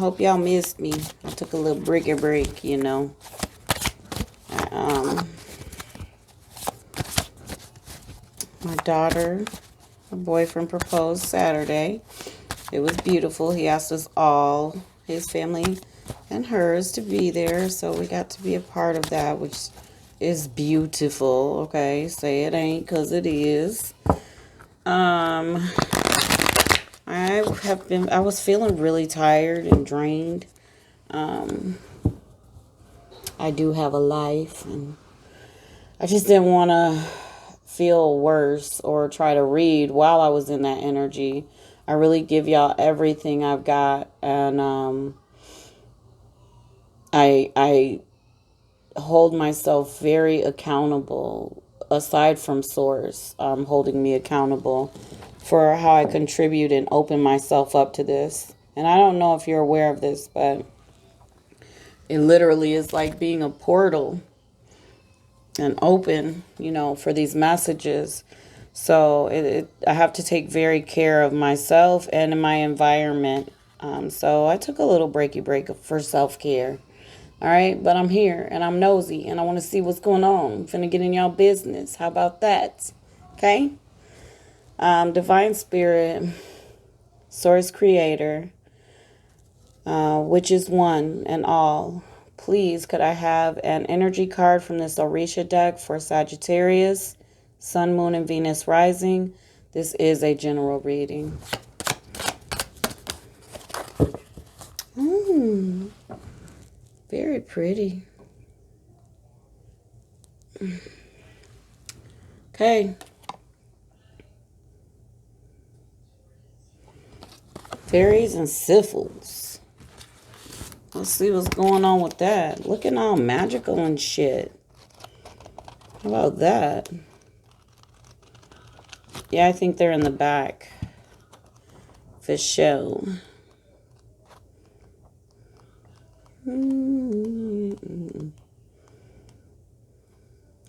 hope y'all missed me. I took a little break, you know. My daughter, her boyfriend proposed Saturday. It was beautiful. He asked us all, his family and hers, to be there. So we got to be a part of that, which is beautiful. Okay, say it ain't, because it is. I was feeling really tired and drained. I do have a life, and I just didn't want to feel worse or try to read while I was in that energy. I really give y'all everything I've got, and I hold myself very accountable. Aside from Source, holding me accountable for how I contribute and open myself up to this. And I don't know if you're aware of this, but it literally is like being a portal and open, you know, for these messages. So I have to take very care of myself and in my environment. So I took a little break for self-care. All right, but I'm here and I'm nosy and I want to see what's going on. I'm finna get in y'all business. How about that? Okay? Divine Spirit, Source Creator, which is one and all. Please, could I have an energy card from this Orisha deck for Sagittarius, Sun, Moon, and Venus rising? This is a general reading. Very pretty. Okay. Fairies and syphils. Let's see what's going on with that. Looking all magical and shit. How about that? Yeah, I think they're in the back. For show.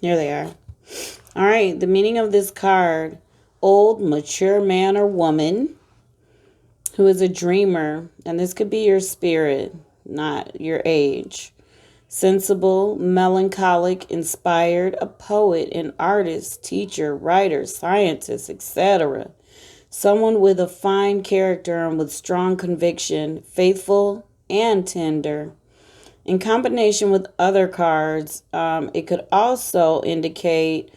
Here they are. All right, the meaning of this card: old, mature man or woman who is a dreamer, and this could be your spirit, not your age. Sensible, melancholic, inspired, a poet, an artist, teacher, writer, scientist, etc. Someone with a fine character and with strong conviction, faithful and tender. In combination with other cards, it could also indicate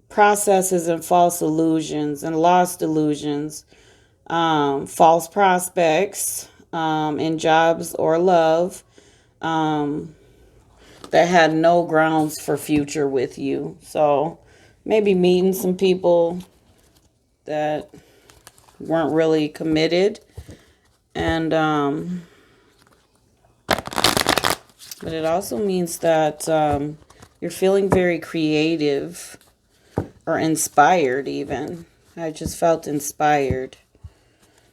processes and false illusions and lost illusions, false prospects in jobs or love that had no grounds for future with you. So maybe meeting some people that weren't really committed, and but it also means that you're feeling very creative or inspired even. I just felt inspired.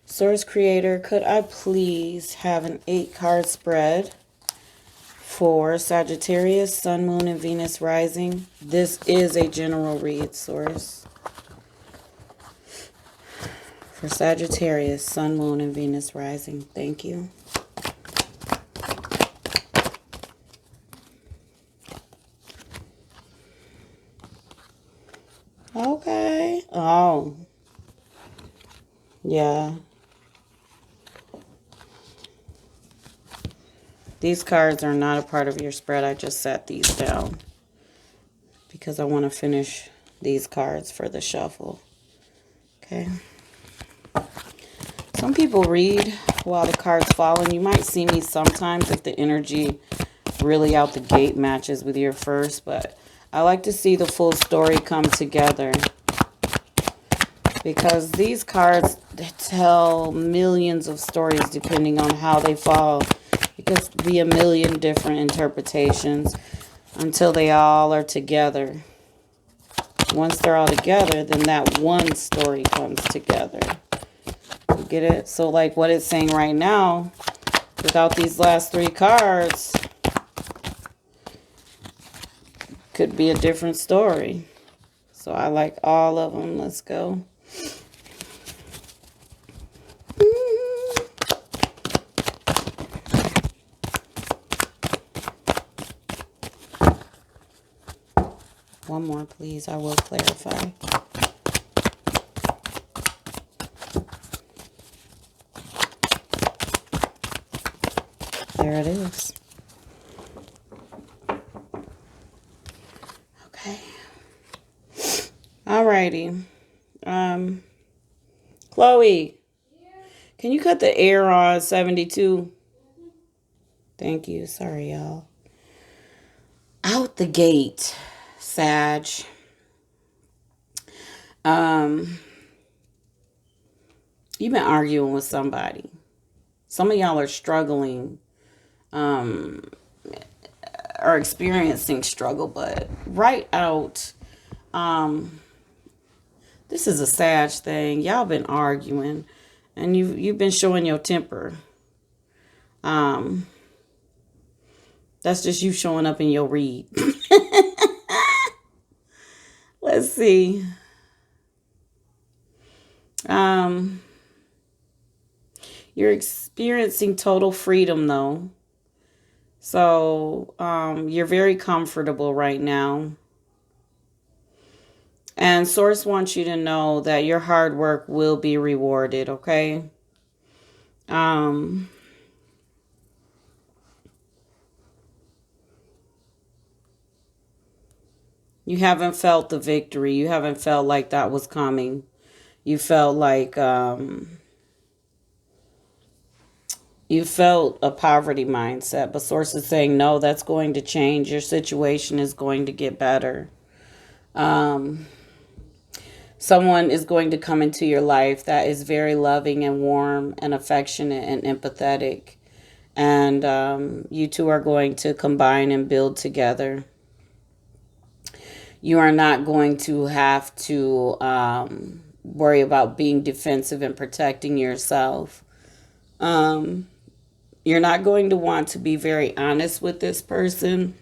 Source Creator, could I please have an 8-card spread for Sagittarius, Sun, Moon, and Venus rising? This is a general read, Source. For Sagittarius, Sun, Moon, and Venus rising. Thank you. Okay. Oh. Yeah. These cards are not a part of your spread. I just set these down because I want to finish these cards for the shuffle. Okay. Some people read while the cards fall, and you might see me sometimes if the energy really out the gate matches with your first, but I like to see the full story come together, because these cards tell millions of stories depending on how they fall. It could be a million different interpretations until they all are together. Once they're all together, then that one story comes together. You get it? So like what it's saying right now, without these last 3 cards, could be a different story. So I like all of them. Let's go. one more, please. I will clarify. There it is. Okay. Alrighty. Chloe, can you cut the air on 72? Thank you. Sorry, y'all. Out the gate, Sag. You've been arguing with somebody. Some of y'all are struggling, are experiencing struggle, but right out, this is a Sag thing. Y'all been arguing, and you've been showing your temper. That's just you showing up in your read. Let's see. You're experiencing total freedom, though. So, you're very comfortable right now. And Source wants you to know that your hard work will be rewarded, okay? You haven't felt the victory. You haven't felt like that was coming. You felt like, you felt a poverty mindset. But Source is saying, no, that's going to change. Your situation is going to get better. Someone is going to come into your life that is very loving and warm and affectionate and empathetic. And you two are going to combine and build together. You are not going to have to worry about being defensive and protecting yourself. You're not going to want to be very honest with this person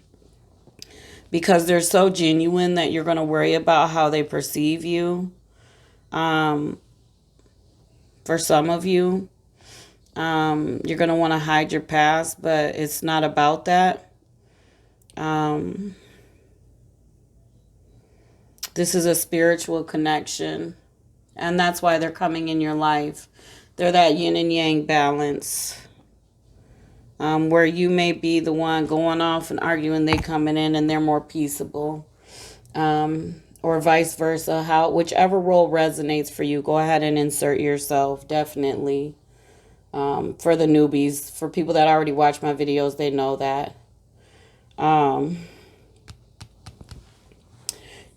because they're so genuine that you're going to worry about how they perceive you. For some of you, you're going to want to hide your past, but it's not about that. This is a spiritual connection, and that's why they're coming in your life. They're that yin and yang balance, where you may be the one going off and arguing, they coming in and they're more peaceable, or vice versa. Whichever role resonates for you, go ahead and insert yourself, definitely. For the newbies, for people that already watch my videos, they know that.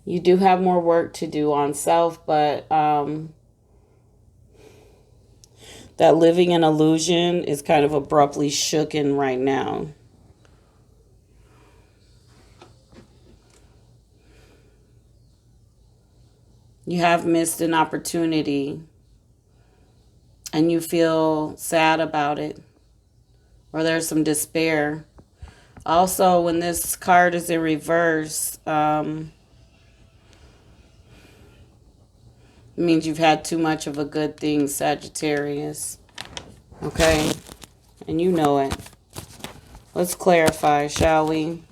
You do have more work to do on self, but that living in illusion is kind of abruptly shooken right now. You have missed an opportunity and you feel sad about it, or there's some despair. Also, when this card is in reverse, it means you've had too much of a good thing, Sagittarius. Okay? And you know it. Let's clarify, shall we?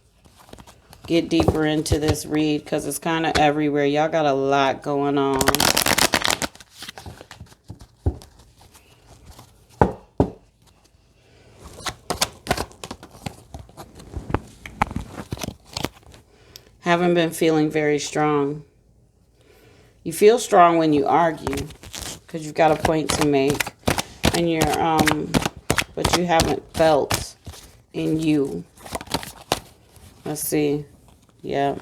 Get deeper into this read because it's kind of everywhere. Y'all got a lot going on. Haven't been feeling very strong. You feel strong when you argue because you've got a point to make, and you're but you haven't felt in you. Let's see. Yeah,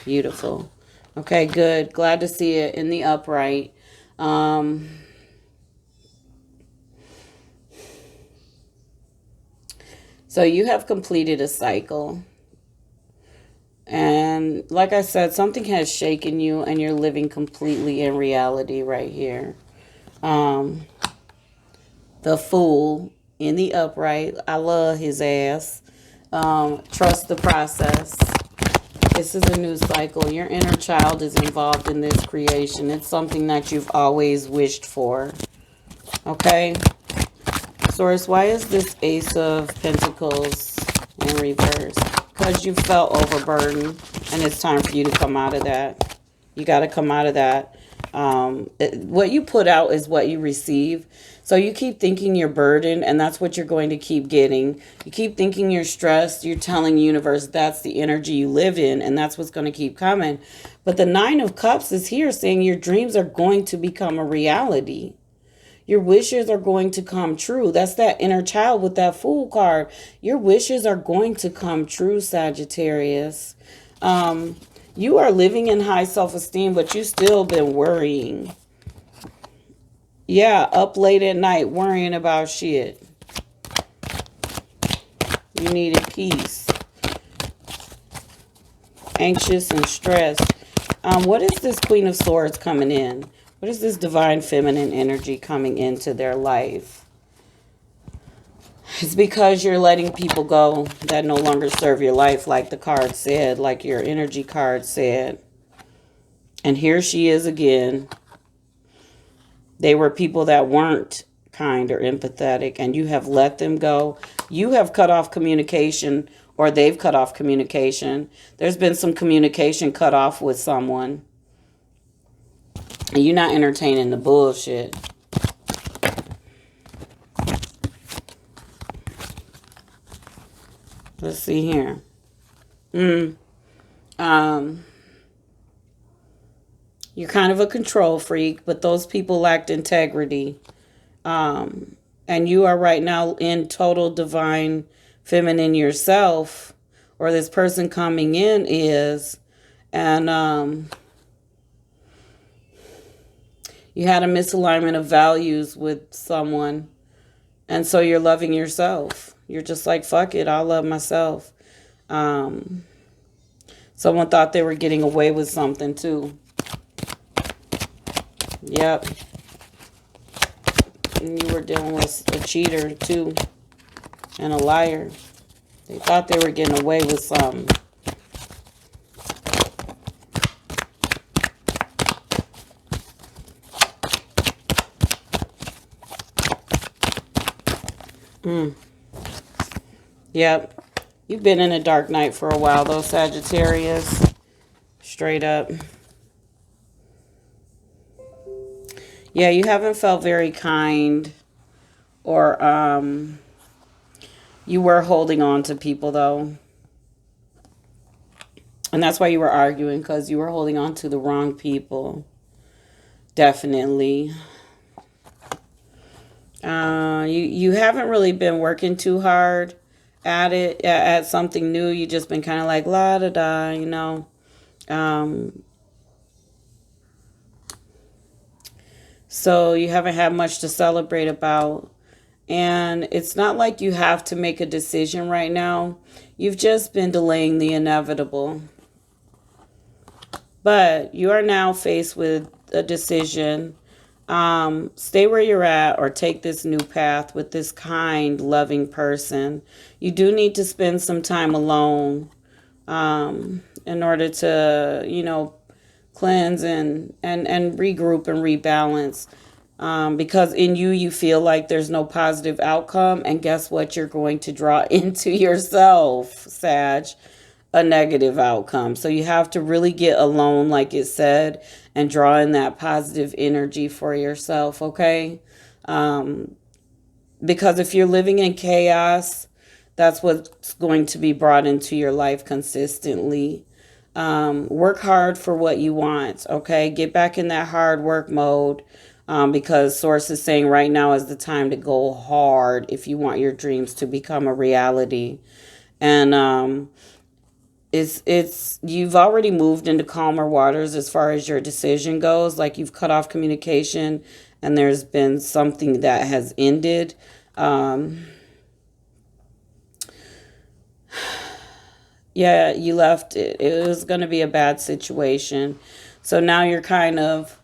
beautiful. Okay, good. Glad to see it in the upright. So you have completed a cycle. And like I said, something has shaken you and you're living completely in reality right here. The Fool in the upright. I love his ass. Trust the process. This is a new cycle. Your inner child is involved in this creation. It's something that you've always wished for. Okay? Source, why is this Ace of Pentacles in reverse? Because you felt overburdened. And it's time for you to come out of that. You got to come out of that. What you put out is what you receive. So you keep thinking you're burdened, and that's what you're going to keep getting. You keep thinking you're stressed. You're telling the universe that's the energy you live in, and that's what's going to keep coming. But the Nine of Cups is here saying your dreams are going to become a reality. Your wishes are going to come true. That's that inner child with that Fool card. Your wishes are going to come true, Sagittarius. You are living in high self-esteem, but you still been worrying. Yeah, up late at night worrying about shit. You needed peace. Anxious and stressed. What is this Queen of Swords coming in? What is this divine feminine energy coming into their life? It's because you're letting people go that no longer serve your life, like the card said, like your energy card said. And here she is again. They were people that weren't kind or empathetic, and you have let them go. You have cut off communication, or they've cut off communication. There's been some communication cut off with someone. And you're not entertaining the bullshit. Let's see here. You're kind of a control freak, but those people lacked integrity. And you are right now in total divine feminine yourself, or this person coming in is. And you had a misalignment of values with someone. And so you're loving yourself. You're just like, fuck it, I'll love myself. Someone thought they were getting away with something too. Yep. And you were dealing with a cheater too. And a liar. They thought they were getting away with something. Yep. You've been in a dark night for a while though, Sagittarius. Straight up. Yeah, you haven't felt very kind. Or you were holding on to people though. And that's why you were arguing, because you were holding on to the wrong people. Definitely. You haven't really been working too hard at it, at something new. You just been kind of like la da da, you know. So you haven't had much to celebrate about. And it's not like you have to make a decision right now. You've just been delaying the inevitable. But you are now faced with a decision. Stay where you're at or take this new path with this kind, loving person. You do need to spend some time alone in order to, you know, cleanse and regroup and rebalance. Because in you feel like there's no positive outcome. And guess what? You're going to draw into yourself, Sag, a negative outcome. So you have to really get alone, like it said, and draw in that positive energy for yourself, okay? Because if you're living in chaos, that's what's going to be brought into your life consistently. Work hard for what you want, okay? Get back in that hard work mode. Because Source is saying right now is the time to go hard if you want your dreams to become a reality. And you've already moved into calmer waters as far as your decision goes. Like you've cut off communication and there's been something that has ended. Yeah, you left it. It was going to be a bad situation. So now you're kind of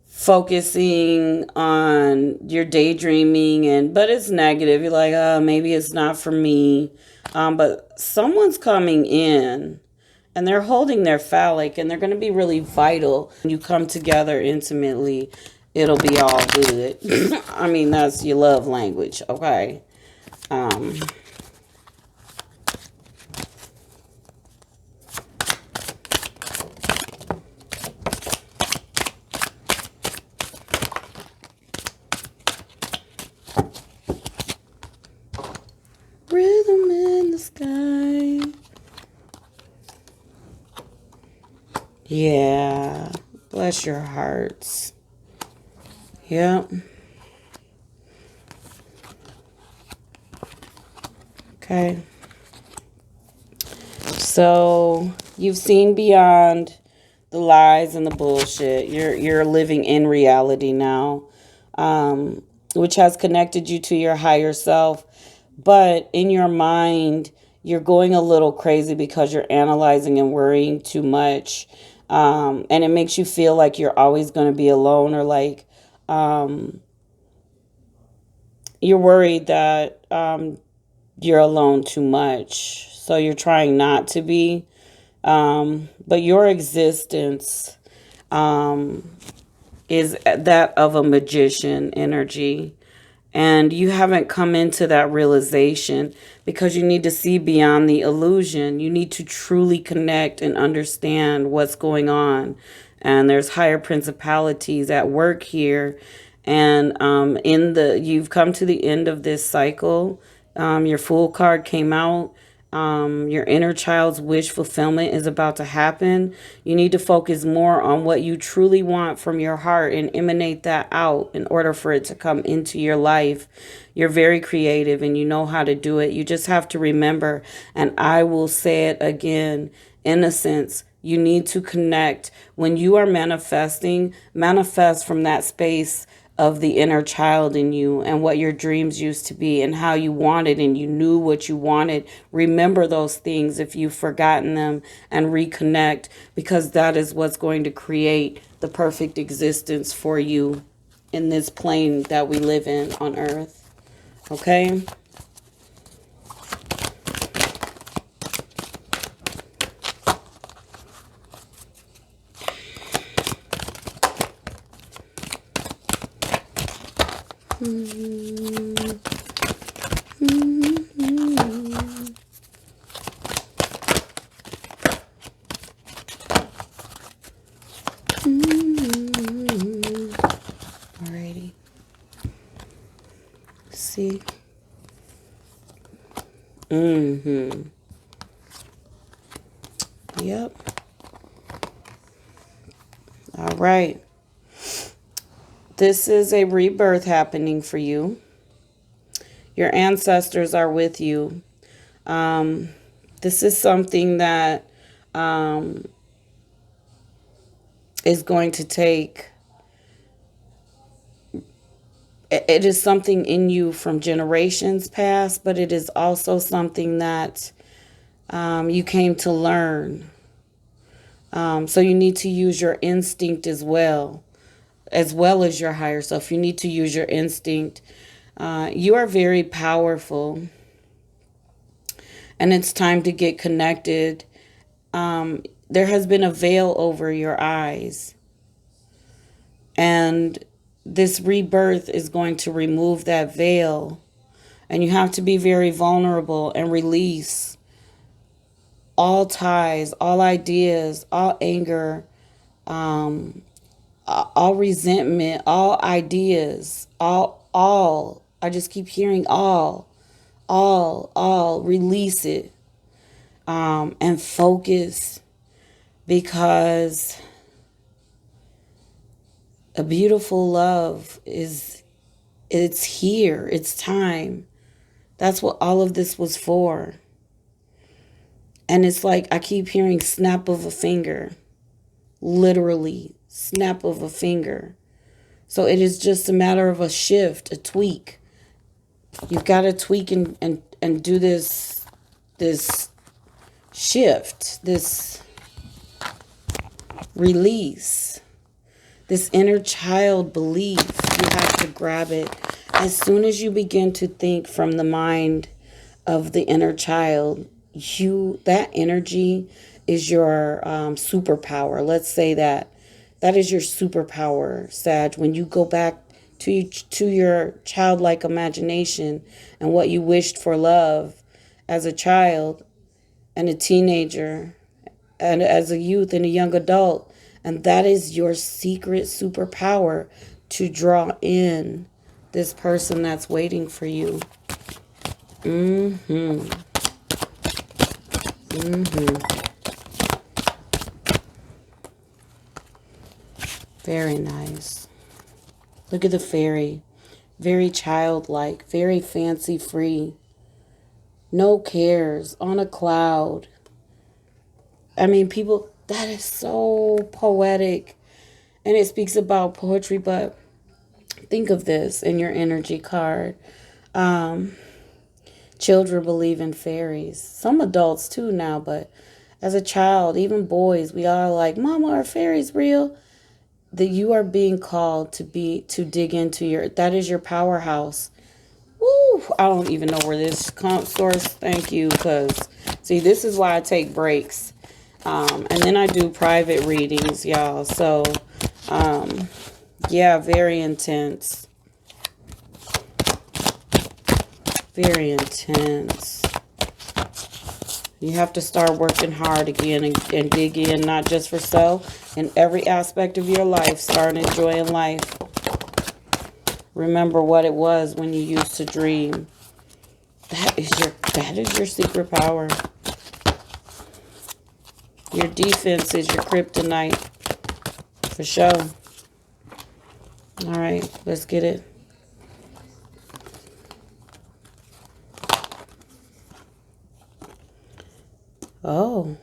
focusing on your daydreaming, but it's negative. You're like, oh, maybe it's not for me. But someone's coming in and they're holding their phallic and they're going to be really vital. When you come together intimately, it'll be all good. I mean, that's your love language. Okay. Yeah. Bless your hearts. Yep. Okay. So you've seen beyond the lies and the bullshit. You're living in reality now, which has connected you to your higher self. But in your mind, you're going a little crazy because you're analyzing and worrying too much. And it makes you feel like you're always going to be alone, or like you're worried that you're alone too much. So you're trying not to be. But your existence is that of a magician energy. And you haven't come into that realization because you need to see beyond the illusion. You need to truly connect and understand what's going on. And there's higher principalities at work here. And you've come to the end of this cycle. Your Fool card came out. Your inner child's wish fulfillment is about to happen. You need to focus more on what you truly want from your heart and emanate that out in order for it to come into your life. You're very creative and you know how to do it. You just have to remember, and I will say it again, innocence. You need to connect. When you are manifesting, manifest from that space of the inner child in you and what your dreams used to be and how you wanted and you knew what you wanted. Remember those things if you've forgotten them and reconnect, because that is what's going to create the perfect existence for you in this plane that we live in on Earth. Okay? Alrighty. See? Yep. All right. This is a rebirth happening for you. Your ancestors are with you. This is something that is going to take, it is something in you from generations past, but it is also something that you came to learn. So you need to use your instinct as well as your higher self. You need to use your instinct. You are very powerful, and it's time to get connected. There has been a veil over your eyes, and this rebirth is going to remove that veil, and you have to be very vulnerable and release all ties, all ideas, all anger, all resentment, all ideas, all. I just keep hearing all, release it, and focus, because a beautiful love it's here. It's time. That's what all of this was for. And it's like I keep hearing snap of a finger, literally snap of a finger. So it is just a matter of a shift, a tweak. You've got to tweak and do this shift, this release, this inner child belief. You have to grab it. As soon as you begin to think from the mind of the inner child, that energy is your superpower. Let's say that is your superpower, Sag. When you go back to your childlike imagination and what you wished for love as a child and a teenager and as a youth and a young adult, and that is your secret superpower to draw in this person that's waiting for you. Very nice. Look at the fairy. Very childlike, very fancy free. No cares, on a cloud. I mean, people, that is so poetic. And it speaks about poetry, but think of this in your energy card. Children believe in fairies. Some adults too now, but as a child, even boys, we are like, Mama, are fairies real? That you are being called to dig into that is your powerhouse. Woo! I don't even know where this source. Thank you, because see, this is why I take breaks, and then I do private readings, y'all. So, yeah, very intense, very intense. You have to start working hard again and dig in, not just for self, in every aspect of your life. Start enjoying life. Remember what it was when you used to dream. That is your secret power. Your defense is your kryptonite. For sure. All right, let's get it. Oh.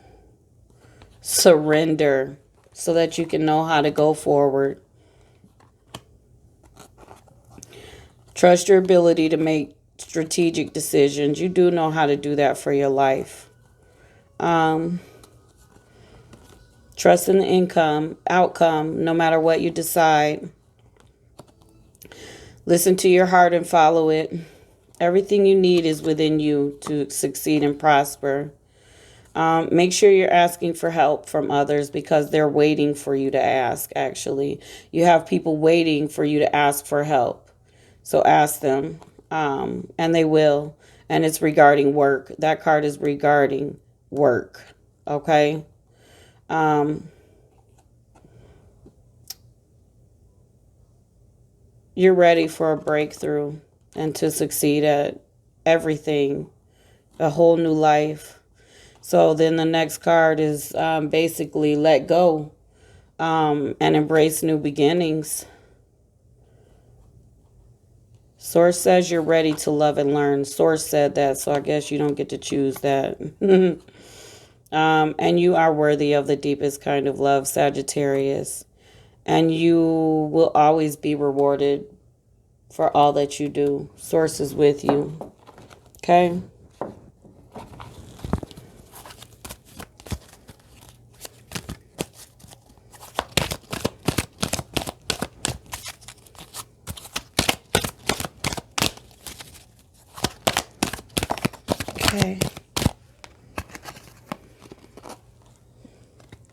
Surrender so that you can know how to go forward. Trust your ability to make strategic decisions. You do know how to do that for your life. Trust in the outcome, no matter what you decide. Listen to your heart and follow it. Everything you need is within you to succeed and prosper. Make sure you're asking for help from others because they're waiting for you to ask, actually. You have people waiting for you to ask for help. So ask them, and they will. And it's regarding work. That card is regarding work, okay? You're ready for a breakthrough and to succeed at everything, a whole new life. So then the next card is basically let go and embrace new beginnings. Source says you're ready to love and learn. Source said that, so I guess you don't get to choose that. And you are worthy of the deepest kind of love, Sagittarius. And you will always be rewarded for all that you do. Source is with you. Okay? Okay.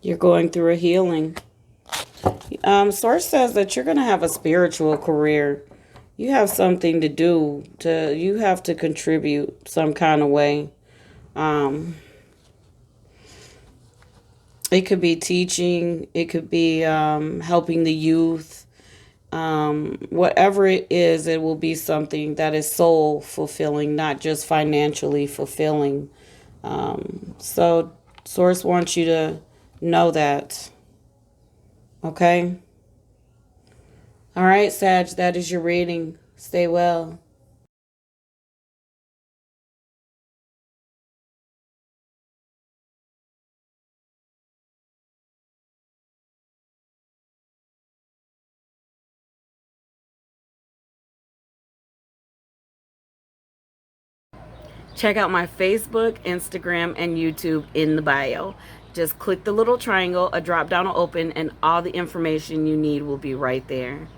You're going through a healing. Source says that you're going to have a spiritual career. You have something to do. You have to contribute some kind of way. It could be teaching. It could be helping the youth. Whatever it is, it will be something that is soul fulfilling, not just financially fulfilling. So Source wants you to know that. Okay? All right, Sag, that is your reading. Stay well. Check out my Facebook, Instagram, and YouTube in the bio. Just click the little triangle, a drop down will open, and all the information you need will be right there.